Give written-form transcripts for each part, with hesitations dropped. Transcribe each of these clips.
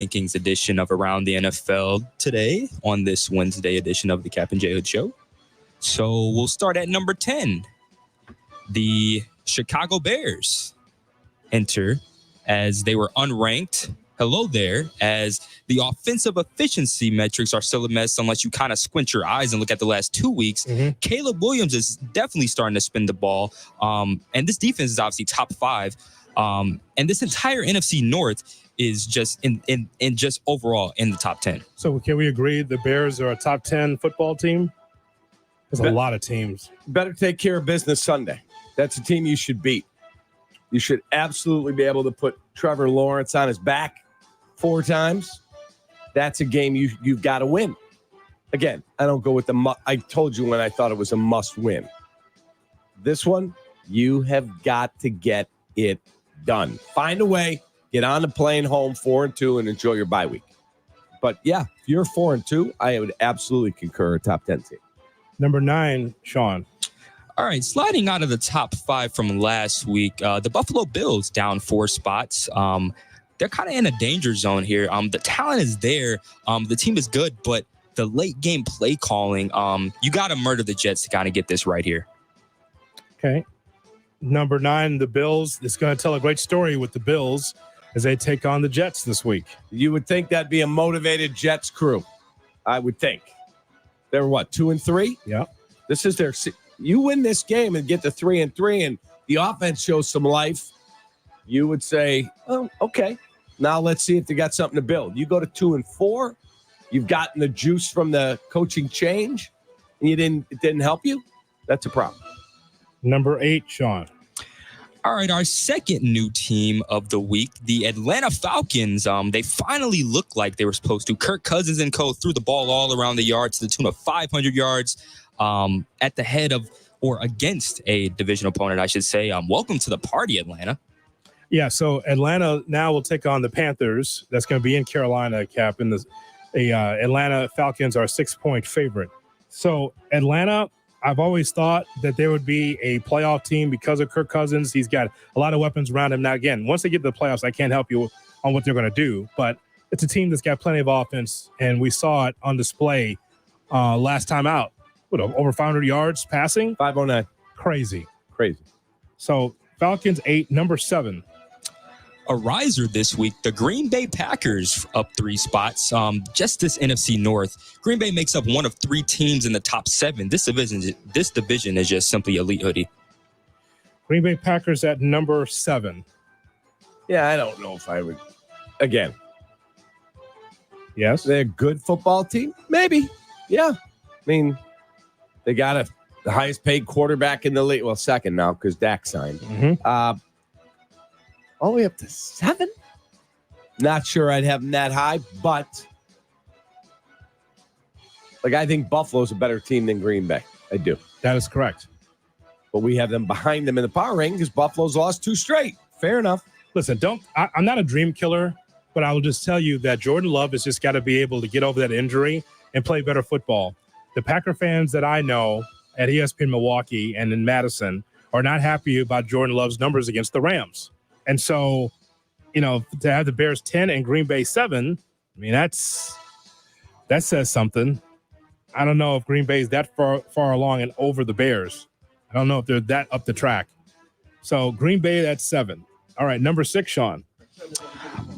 rankings edition of Around the NFL today on this Wednesday edition of the Kap and J Hood Show. So we'll start at number 10. The Chicago Bears enter as they were unranked. Hello there, as the offensive efficiency metrics are still a mess unless you kind of squint your eyes and look at the last 2 weeks. Caleb Williams is definitely starting to spin the ball. And this defense is obviously top 5. And this entire NFC North is just in just overall in the top 10. So can we agree the Bears are a top 10 football team? There's a lot of teams. Better take care of business Sunday. That's a team you should beat. You should absolutely be able to put Trevor Lawrence on his back 4 times. That's a game you've got to win. Again, I don't go with I told you when I thought it was a must win. This one, you have got to get it done. Find a way, get on the plane home 4-2 and enjoy your bye week. But yeah, if you're 4-2, I would absolutely concur a top 10 team. Number 9, Sean. All right, sliding out of the top 5 from last week, the Buffalo Bills down 4 spots. They're kind of in a danger zone here. The talent is there. The team is good, but the late game play calling, you got to murder the Jets to kind of get this right here. Okay. Number 9, the Bills. It's going to tell a great story with the Bills as they take on the Jets this week. You would think that'd be a motivated Jets crew. I would think. They're what, 2-3? Yeah. This is their. You win this game and get to 3-3, and the offense shows some life. You would say, oh, okay. Now let's see if they got something to build. You go to 2-4. You've gotten the juice from the coaching change, and it didn't help you. That's a problem. Number 8, Sean. All right, our second new team of the week, the Atlanta Falcons. They finally looked like they were supposed to. Kirk Cousins and co. threw the ball all around the yard to the tune of 500 yards at the head of or against a division opponent, I should say. Welcome to the party, Atlanta. Yeah, so Atlanta now will take on the Panthers. That's going to be in Carolina, Cap. And the Atlanta Falcons are a 6-point favorite. So Atlanta, I've always thought that there would be a playoff team because of Kirk Cousins. He's got a lot of weapons around him. Now, again, once they get to the playoffs, I can't help you on what they're going to do. But it's a team that's got plenty of offense, and we saw it on display last time out. Over 500 yards passing? 509. Crazy. So Falcons 8, number 7. A riser this week, the Green Bay Packers up 3 spots. Just this NFC North, Green Bay makes up one of 3 teams in the top 7. This division is just simply elite, hoodie. Green Bay Packers at number 7. Yeah, I don't know if I would. Again. Yes. They're a good football team? Maybe. Yeah. I mean, they got the highest paid quarterback in the league. Well, second now because Dak signed. All the way up to 7? Not sure I'd have them that high, but I think Buffalo's a better team than Green Bay. I do. That is correct. But we have them behind them in the power ranking because Buffalo's lost 2 straight. Fair enough. Listen, I'm not a dream killer, but I will just tell you that Jordan Love has just got to be able to get over that injury and play better football. The Packer fans that I know at ESPN Milwaukee and in Madison are not happy about Jordan Love's numbers against the Rams. And so, to have the Bears 10 and Green Bay 7, I mean, that says something. I don't know if Green Bay is that far along and over the Bears. I don't know if they're that up the track. So Green Bay, that's 7. All right, number 6, Sean.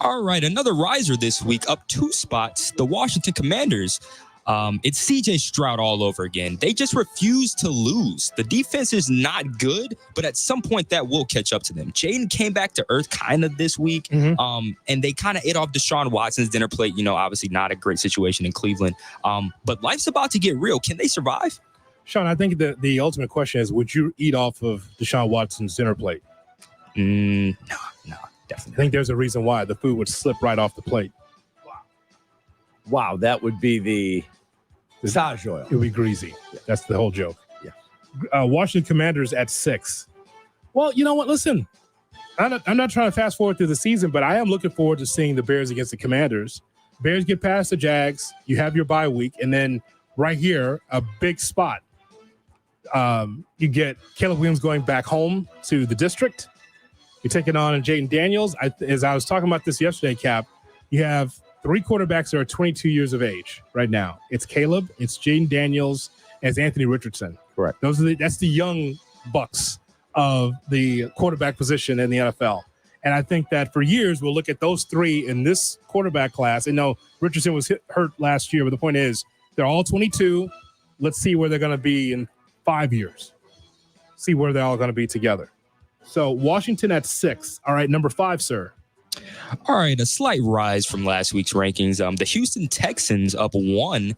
All right, another riser this week, up 2 spots, the Washington Commanders. It's C.J. Stroud all over again. They just refuse to lose. The defense is not good, but at some point that will catch up to them. Jaden came back to earth kind of this week, and they kind of ate off Deshaun Watson's dinner plate. Obviously not a great situation in Cleveland, but life's about to get real. Can they survive? Sean, I think the ultimate question is, would you eat off of Deshaun Watson's dinner plate? No, definitely. I think there's a reason why the food would slip right off the plate. Wow, that would be the massage oil. It would be greasy. Yeah. That's the whole joke. Yeah. Washington Commanders at 6. Well, you know what? Listen, I'm not trying to fast forward through the season, but I am looking forward to seeing the Bears against the Commanders. Bears get past the Jags. You have your bye week, and then right here, a big spot. You get Caleb Williams going back home to the district. You're taking on Jaden Daniels. As I was talking about this yesterday, Cap, you have three quarterbacks that are 22 years of age right now. It's Caleb, it's Jaden Daniels, and it's Anthony Richardson. Correct. That's the young bucks of the quarterback position in the NFL. And I think that for years, we'll look at those three in this quarterback class. And no, Richardson was hurt last year, but the point is they're all 22. Let's see where they're going to be in 5 years. See where they're all going to be together. So Washington at 6. All right, number 5, sir. All right, a slight rise from last week's rankings. The Houston Texans up 1.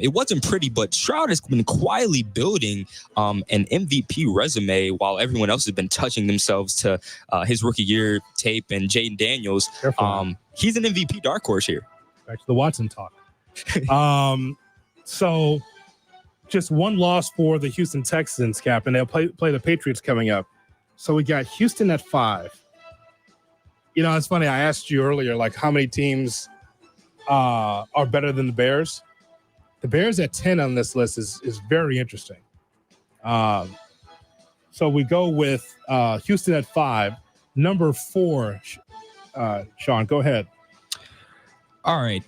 It wasn't pretty, but Stroud has been quietly building an MVP resume while everyone else has been touching themselves to his rookie year tape and Jaden Daniels. He's an MVP dark horse here. Back to the Watson talk. So just one loss for the Houston Texans, Cap, and they'll play the Patriots coming up. So we got Houston at 5. You know, it's funny. I asked you earlier, like, how many teams are better than the Bears? The Bears at 10 on this list is very interesting. So we go with Houston at 5. Number 4, Sean, go ahead. All right.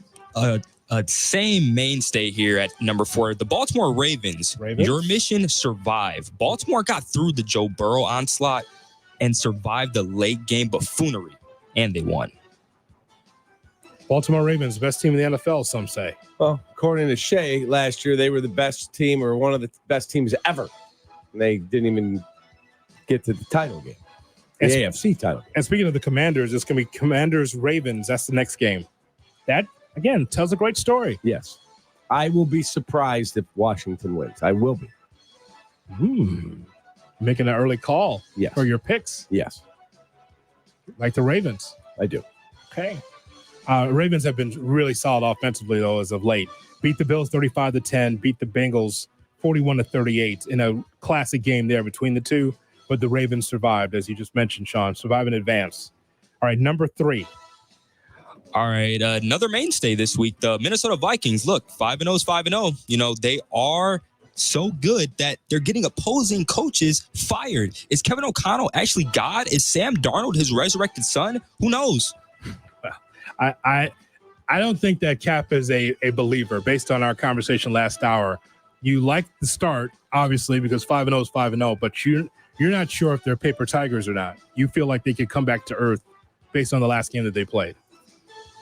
Same mainstay here at number 4, the Baltimore Ravens. Your mission, survive. Baltimore got through the Joe Burrow onslaught and survived the late game buffoonery. And they won. Baltimore Ravens, best team in the NFL, some say. Well, according to Shea, last year they were the best team or one of the best teams ever. And they didn't even get to the title game, the AFC title. And speaking of the Commanders, it's going to be Commanders-Ravens. That's the next game. That, again, tells a great story. Yes. I will be surprised if Washington wins. I will be. Making an early call for your picks. Yes. Like the Ravens. I do. Okay. Ravens have been really solid offensively, though, as of late. Beat the Bills 35-10, beat the Bengals 41-38 in a classic game there between the two. But the Ravens survived, as you just mentioned, Sean. Survive in advance. All right, number 3. All right, another mainstay this week, the Minnesota Vikings. Look, 5-0 is 5-0. You know, they are so good that they're getting opposing coaches fired. Is Kevin O'Connell actually God? Is Sam Darnold his resurrected son? Who knows? I don't think that Cap is a believer based on our conversation last hour. You like the start, obviously, because 5-0 is 5-0, but you're not sure if they're paper tigers or not. You feel like they could come back to earth based on the last game that they played.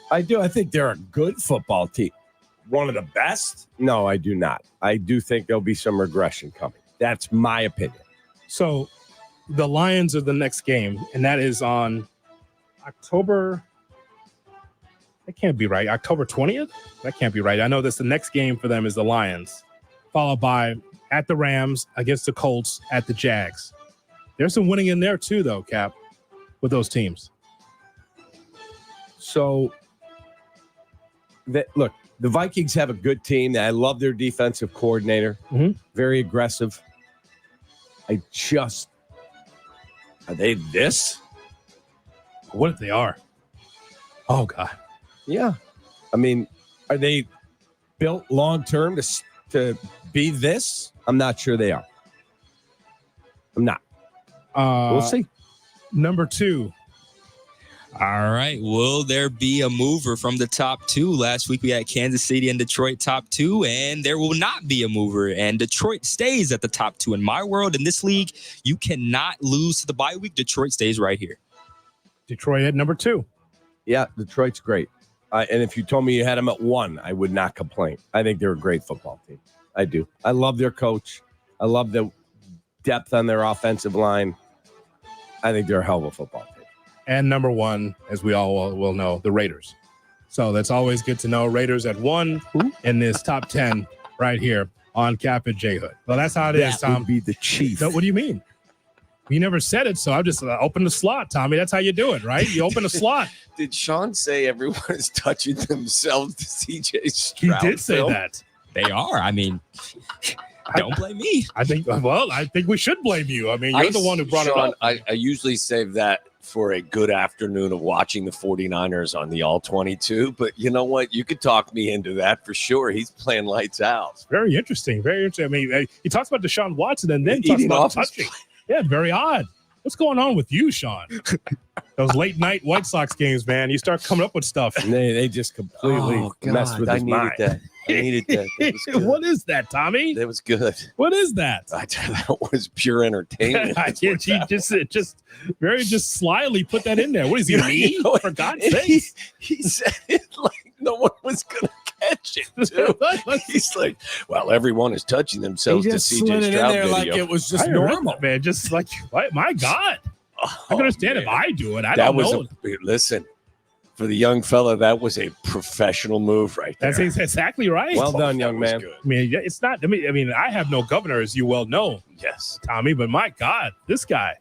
I do. I think they're a good football team. One of the best? No, I do not. I do think there'll be some regression coming. That's my opinion. So the Lions are the next game, and that is on October. That can't be right. October 20th? That can't be right. I know that's the next game for them is the Lions, followed by at the Rams, against the Colts, at the Jags. There's some winning in there too, though, Cap, with those teams. So, look, the Vikings have a good team. I love their defensive coordinator. Very aggressive. Are they this? What if they are? Oh, God. Yeah. I mean, are they built long-term to be this? I'm not sure they are. I'm not. We'll see. Number 2. All right. Will there be a mover from the top 2? Last week we had Kansas City and Detroit top 2, and there will not be a mover. And Detroit stays at the top 2. In my world, in this league, you cannot lose to the bye week. Detroit stays right here. Detroit at number 2. Yeah, Detroit's great. And if you told me you had them at 1, I would not complain. I think they're a great football team. I do. I love their coach. I love the depth on their offensive line. I think they're a hell of a football team. And number 1, as we all will know, the Raiders. So that's always good to know. Raiders at 1 in this top 10 right here on Kap and J Hood. Well, that's how it is, Tom. That would be the chief. No, what do you mean? You never said it, so I just opened the slot, Tommy. That's how you do it, right? You open the slot. Did Sean say everyone is touching themselves to CJ Stroud? He did say that. They are. I mean, don't blame me. I think we should blame you. I mean, you're the one who brought Sean, it up. I usually save that for a good afternoon of watching the 49ers on the All-22. But you know what? You could talk me into that for sure. He's playing lights out. Very interesting. Very interesting. I mean, he talks about Deshaun Watson and then talks about touching. Yeah, very odd. What's going on with you, Sean? Those late night White Sox games, man. You start coming up with stuff. And they just completely messed with his mind. That. I needed that. That was good. What is that, Tommy? That was good. What is that? That was pure entertainment. He just very slyly put that in there. What is he, me? For God's sake. He said it like no one was going to catch it, too. He's like, well, everyone is touching themselves He to just CJ slid it in Stroud there video. like it was just I read normal. that, man. Just like, my God. I can understand if I do it. I that don't was know. Listen, for the young fella, that was a professional move right there. That's exactly right. Well done, That young was man. good. I mean, it's not. I mean, I have no governor, as you well know, Yes. Tommy. But my God, this guy.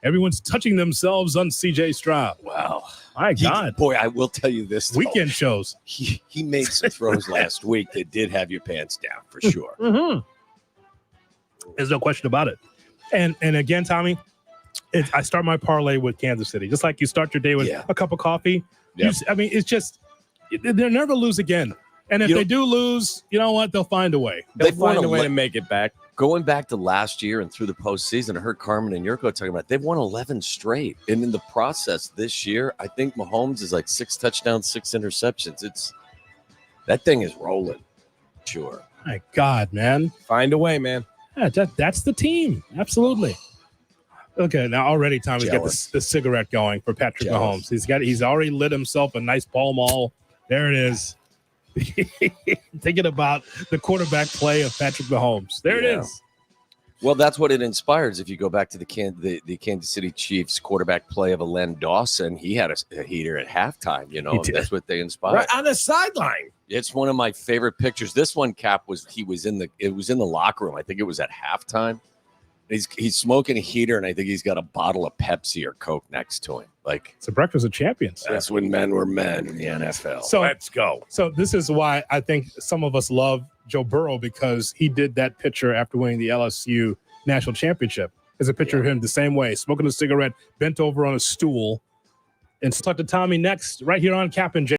Everyone's touching themselves on CJ Stroud. Wow. My God. Boy, I will tell you this. Though. Weekend shows. He made some throws last week that did have your pants down for sure. Mm-hmm. There's no question about it. And again, Tommy, I start my parlay with Kansas City, just like you start your day with a cup of coffee. Yeah. It's just they'll never lose again. And if they do lose, you know what? They'll find a way. They'll find a way to make it back. Going back to last year and through the postseason, I heard Carmen and Yurko talking about they've won 11 straight. And in the process this year, I think Mahomes is like 6 touchdowns, 6 interceptions. That thing is rolling. Sure. My God, man. Find a way, man. Yeah, that's the team. Absolutely. Okay, now already Tommy's got the cigarette going for Patrick Mahomes. He's already lit himself a nice Pall Mall. There it is. Thinking about the quarterback play of Patrick Mahomes. There it is. Well, that's what it inspires. If you go back to the Kansas City Chiefs quarterback play of Len Dawson, he had a heater at halftime. And that's what they inspired. Right on the sideline. It's one of my favorite pictures. This one, Cap, was in the locker room. I think it was at halftime. He's smoking a heater, and I think he's got a bottle of Pepsi or Coke next to him. Like, it's a breakfast of champions. That's when men were men in the NFL. So let's go. So this is why I think some of us love Joe Burrow, because he did that picture after winning the LSU national championship. There's a picture of him the same way, smoking a cigarette, bent over on a stool. And talk to Tommy next, right here on Kap and J.